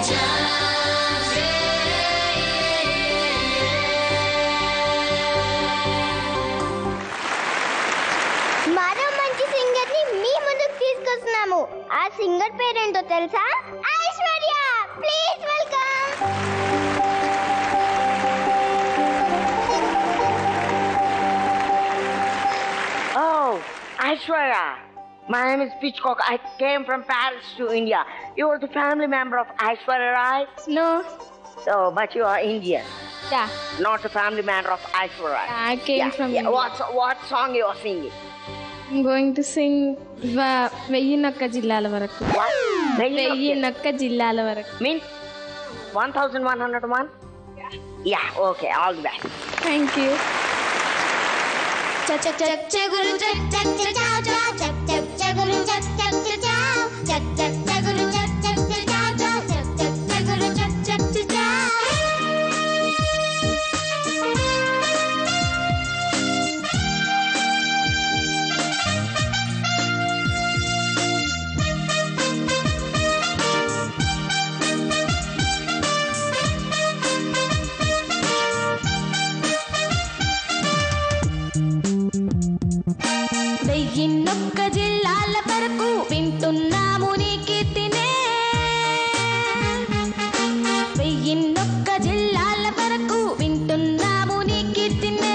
మరో మంచి సింగర్ ని మీ ముందుకు తీసుకొస్తున్నాము. ఆ సింగర్ పేరేంటో తెలుసా? Aishwarya. Please welcome. Oh, Aishwarya. My name is Pitchcock. I came from Paris to India. You are the family member of Aishwarya, right? No. So, but you are Indian, Yeah. not the family member of Aishwarya. Yeah, I came from India. What song you are singing? I'm going to sing వెయ్యినొక్క జిల్లాల వరకు. What? వెయ్యినొక్క జిల్లాల వరకు. Means 1101? Yeah, okay, all the best. Thank you. వెయ్యినొక్క జిల్లాల వరకు వింటున్నాము నీ కీర్తినే. వెయ్యినొక్క జిల్లాల వరకు వింటున్నాము నీ కీర్తినే.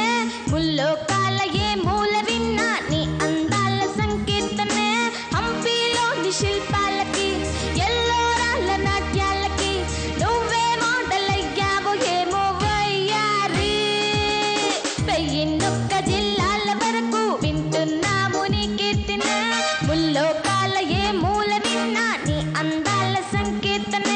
ముల్లోకాల ఏ మూల విన్నా నీ అందాల సంకీర్తనే. హంపీలోని శిల్పాలకి ఎల్లోరాళ్ళ నాట్యాలకి నువ్వే మోడల్ అయ్యావు ఏమో వయ్యారి. వెయ్యినొక్క జిల్లాల వరకు వింటున్నాము నీ కీర్తినే. ముల్లోకాల ఏ మూల విన్నా నీ అందాల సంకీర్తనే.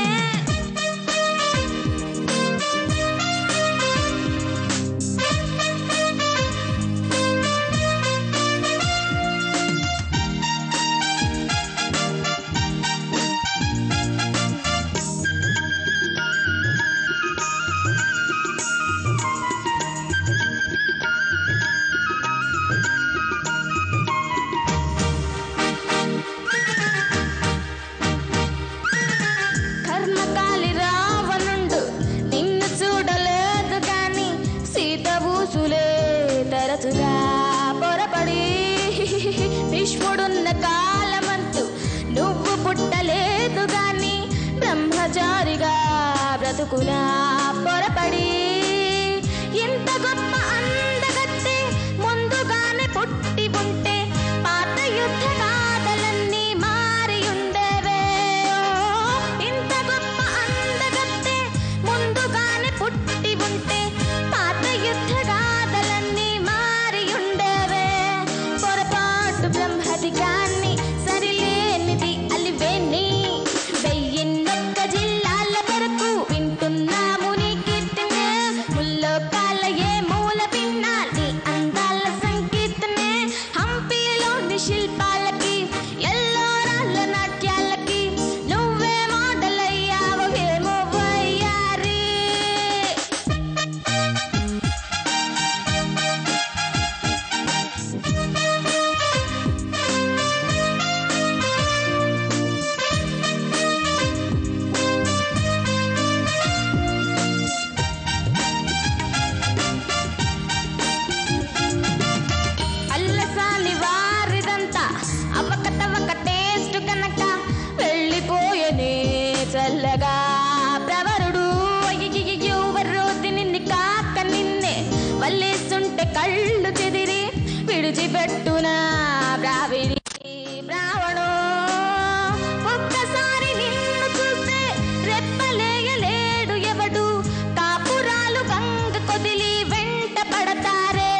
కర్మకాలి రావణుండు నిన్ను చూడలేదు గాని సీతబూసులే తరచుగా పొరపడి. భీష్ముడున్న కాలమంతు నువ్వు పుట్టలేదు గాని బ్రహ్మచారిగా బ్రతుకునా పొరపడి. ఇంత గొప్ప అందగత్తే ముందుగానే పుట్టి ఉంటే పాత యుద్ధ గాథలన్నీ మారి ఉండేవే. ఇంత గొప్ప అందగత్తే ముందుగానే పుట్టి ఉంటే పాత యుద్ధ గాథలన్నీ మారి ఉండేవే. పొరపాటు బ్రహ్మదిగాన్ని సరిలేనిది అలివేని. వెయ్యినొక్క జిల్లాల వరకు వింటున్నాము నీ కీర్తినే. ముల్లోకాల ఏ మూల విన్నా నీ అందాల సంకీర్తనే. హంపీలోని శిల్పాలకి ఎల్లోరాళ్ళ నాట్యాలకి నువ్వే మోడల్ అయ్యావు ఏమో వయ్యారి. అల్లసాని వారిదంతా అవకతవక టేస్ట్ కనుక వెళ్ళిపోయనే చల్లగా ప్రవరుడు. అయ్యయ్యో నిన్ను కాక నిన్నే వల్లేస్తుంటే కళ్ళు చెదిరి విడిచిపెట్టునా బ్రావిడి బ్రావణో. ఒక్కసారి నిన్ను చూస్తే రెప్పలేయలేడు ఎవడు. కాపురాలు గంగ కొదిలి వెంట పడతారే.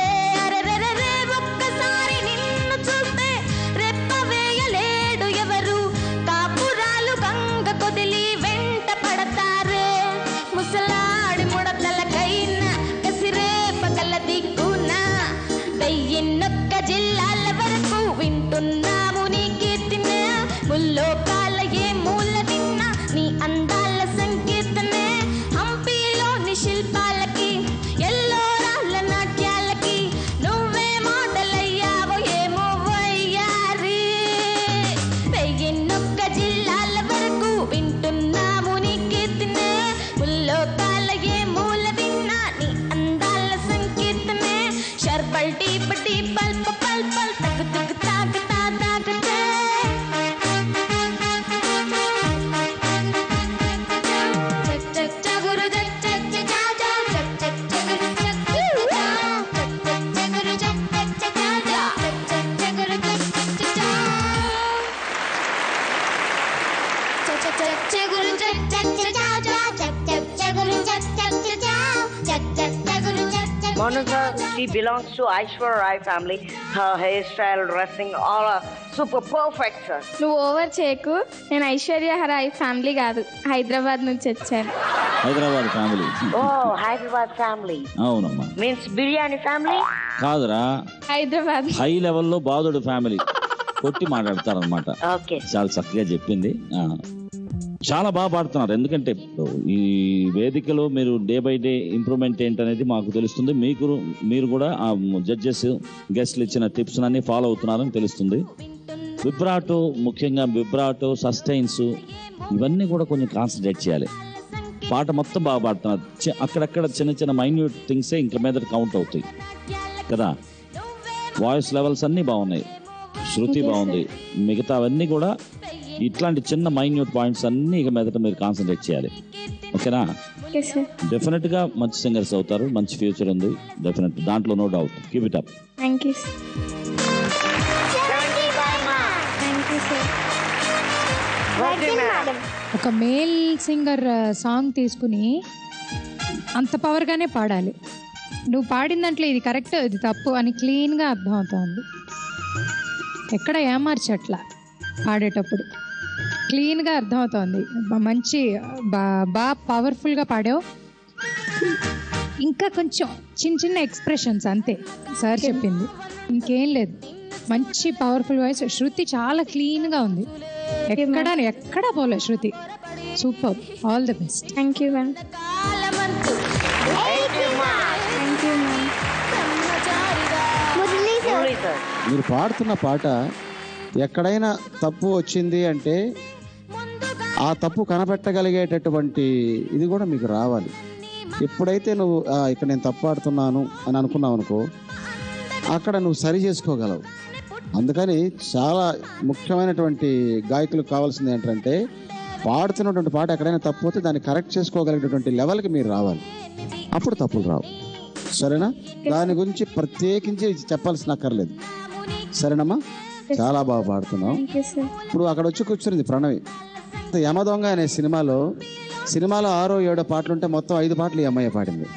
అరెరెరెరే ఒక్కసారి నిన్ను చూస్తే రెప్ప వేయలేడు ఎవరు. కాపురాలు గంగ కొదిలి వెంట పడతారే. ముసలాడి ముడతలకైనా కసిరేపగల దిక్కున. వెయ్యినొక్క జిల్లాల వరకు వింటున్నాము నీ కీర్తినే. ముల్లోకాల ఏ మూల విన్నా నీ అందాల సంకీర్తనే. హంపీలోని శిల్పాలకి ఎల్లోరాళ్ళ నాట్యాలకి నువ్వే మోడల్ అయ్యావు ఏమో వయ్యారి. వెయ్యినొక్క జిల్లాల వరకు వింటున్నాము నీ కీర్తినే. Monica, she belongs to Aishwarya Rai family. Her hairstyle, dressing, all are super perfect, sir. నువ్వు ఓవర్ చేయకు. నేను ఐశ్వర్య రాయ్ ఫ్యామిలీ కాదు, హైదరాబాద్ నుంచి వచ్చాను. Hyderabad family. Oh, Hyderabad family. అవునమ్మా. Means biryani family? కాదురా, హైదరాబాద్ హై లెవెల్లో బాధుడు ఫ్యామిలీ కొట్టి మాట్లాడతారనమాట. Okay. చాలా చక్కగా చెప్పింది. చాలా బాగా పాడుతున్నారు. ఎందుకంటే ఈ వేదికలో మీరు డే బై డే ఇంప్రూవ్మెంట్ ఏంటనేది మాకు తెలుస్తుంది. మీరు కూడా ఆ జడ్జెస్ గెస్ట్లు ఇచ్చిన టిప్స్ అన్ని ఫాలో అవుతున్నారని తెలుస్తుంది. విబ్రాటో, ముఖ్యంగా విబ్రాటో, సస్టైన్స్, ఇవన్నీ కూడా కొంచెం కాన్సన్ట్రేట్ చేయాలి. పాట మొత్తం బాగా పాడుతున్నారు. అక్కడక్కడ చిన్న చిన్న మైన్యూట్ థింగ్సే ఇంక మీద కౌంట్ అవుతాయి కదా. వాయిస్ లెవెల్స్ అన్నీ బాగున్నాయి, శృతి బాగుంది, మిగతావన్నీ కూడా ఇట్లాంటి చిన్న మైన్యూట్ పాయింట్స్ అన్నీ ఇక మీదట మీరు కాన్సన్ట్రేట్ చేయాలి. ఓకేనా? డెఫినెట్ గా మంచి సింగర్స్ అవుతారు. మంచి ఫ్యూచర్ ఉంది డెఫినెట్, దాంట్లో no doubt. Keep it up. Thank you ఒక మేల్ సింగర్ సాంగ్ తీసుకుని అంత పవర్గానే పాడాలి. నువ్వు పాడిన దాంట్లో ఇది కరెక్ట్, ఇది తప్పు అని క్లీన్గా అర్థమవుతోంది. ఎక్కడ ఏమార్చట్లా, పాడేటప్పుడు క్లీన్గా అర్థమవుతోంది. మంచి బాగా పవర్ఫుల్గా పాడావు. ఇంకా కొంచెం చిన్న చిన్న ఎక్స్ప్రెషన్స్ అంతే సార్ చెప్పింది, ఇంకేం లేదు. మంచి పవర్ఫుల్ వాయిస్. శృతి చాలా క్లీన్గా ఉంది, ఎక్కడా పోలే శృతి. Super, all the best. Thank you ma'am. మీరు పాడుతున్న పాట ఎక్కడైనా తప్పు వచ్చింది అంటే ఆ తప్పు కనపెట్టగలిగేటటువంటి ఇది కూడా మీకు రావాలి. ఎప్పుడైతే నువ్వు ఇక్కడ నేను తప్పు పాడుతున్నాను అని అనుకున్నావు అనుకో, అక్కడ నువ్వు సరి చేసుకోగలవు. అందుకని చాలా ముఖ్యమైనటువంటి గాయకులకు కావాల్సింది ఏంటంటే పాడుతున్నటువంటి పాట ఎక్కడైనా తప్పు అయితే దాన్ని కరెక్ట్ చేసుకోగలిగేటటువంటి లెవెల్కి మీరు రావాలి. అప్పుడు తప్పులు రావు. సరేనా? దాని గురించి ప్రత్యేకించి చెప్పాల్సిన అక్కర్లేదు. సరేనమ్మా? చాలా బాగా పాడుతున్నావు. ఇప్పుడు అక్కడ వచ్చి కూర్చుంది ప్రణవి. యమదొంగ అనే సినిమాలో 6 7 పాటలు ఉంటే మొత్తం 5 పాటలు ఈ అమ్మాయి పాడింది.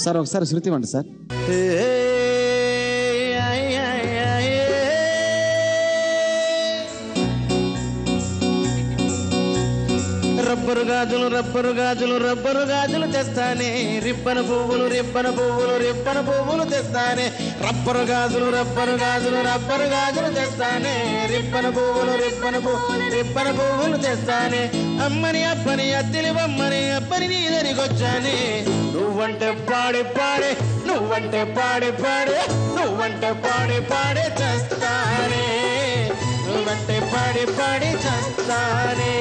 సార్ ఒకసారి శృతి ఇవ్వండి సార్. రబ్బరు గాజులు రబ్బరు గాజులు రబ్బరు గాజులు తెస్తానే, రిబ్బన పువ్వులు రిబ్బన పువ్వులు రిబ్బన పువ్వులు తెస్తానే. రబ్బరు గాజులు రబ్బరు గాజులు రబ్బరు గాజులు తెస్తానే, రిబ్బన పువ్వులు రిబ్బన పువ్వులు రిబ్బన పువ్వులు తెస్తానే. అమ్మని అప్పని అత్తిలి బొమ్మని అప్పని నీ దగ్గరికొచ్చానే. నువ్వంటే పాడే పాడే, నువ్వంటే పాడే పాడే, నువ్వంటే పాడే పాడే చేస్తానే. నువ్వంటే పాడి పాడి చేస్తానే,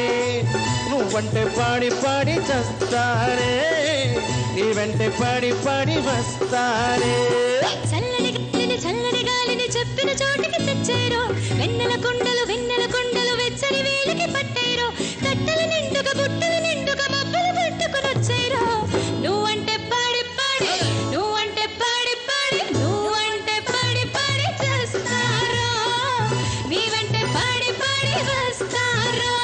నువ్వంటే పాడి పాడి చేస్తానే, నీ వెంటే పాడి పాడి వస్తానే. చల్లని గాలిని చల్లని గాలిని చెప్పిన చోటికి తెచ్చారో, వెన్నెల కొండలు వెచ్చని వేలికి పట్టారో, కట్టెల నిండుగా బుట్టల నిండుగా మబ్బులు పట్టుకునొచ్చారో. నువ్వంటే పాడి పాడి, నువ్వంటే పాడి పాడి, నువ్వంటే పాడి పాడి చేస్తారో, నీ వెంటే పాడి పాడి వస్తారో.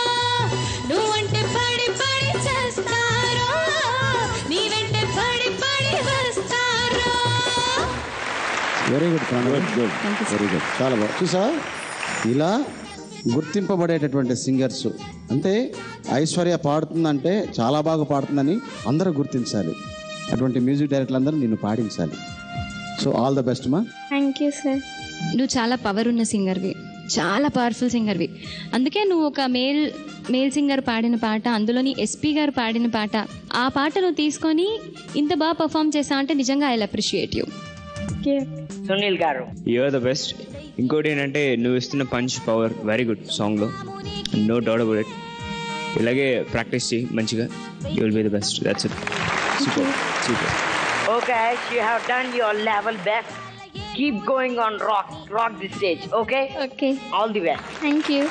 నువ్వంటే పాడి పాడి చేస్తారో, నీ వెంటే పాడి పాడి వస్తారో. వెరీ గుడ్ వెరీ గుడ్, చాలా బాగా చూసా. ఇలా గుర్తింపబడేటటువంటి సింగర్స్ అంటే ఐశ్వర్య పాడుతుందంటే చాలా బాగా పాడుతుందని అందరూ గుర్తించాలి. అటువంటి మ్యూజిక్ డైరెక్టర్లు అందరూ నిన్ను పాడించాలి. సో ఆల్ ద బెస్ట్ మా. Thank you sir. నువ్వు చాలా పవర్ ఉన్న సింగర్వి, చాలా పవర్ఫుల్ సింగర్వి. అందుకే నువ్వు ఒక మేల్ సింగర్ పాడిన పాట, అందులోని ఎస్పీ గారు పాడిన పాట, ఆ పాట నువ్వు తీసుకొని ఇంత బాగా పర్ఫామ్ చేసా అంటే నిజంగా ఐ అప్రిషియేట్ యూ. సునీల్ గారు, యు ఆర్ ద బెస్ట్. ఇంకోటి ఏంటంటే నువ్వు ఇస్తున్న పంచ్ పవర్ వెరీ గుడ్ సాంగ్లో, నో డౌట్ అబౌట్ ఇట్. ఇలాగే ప్రాక్టీస్ చేయి మంచిగా, you will be the best. That's it. Super super. Okay, you have done your level best. Keep going on, rock the stage. Okay? Okay. All the best. Thank you.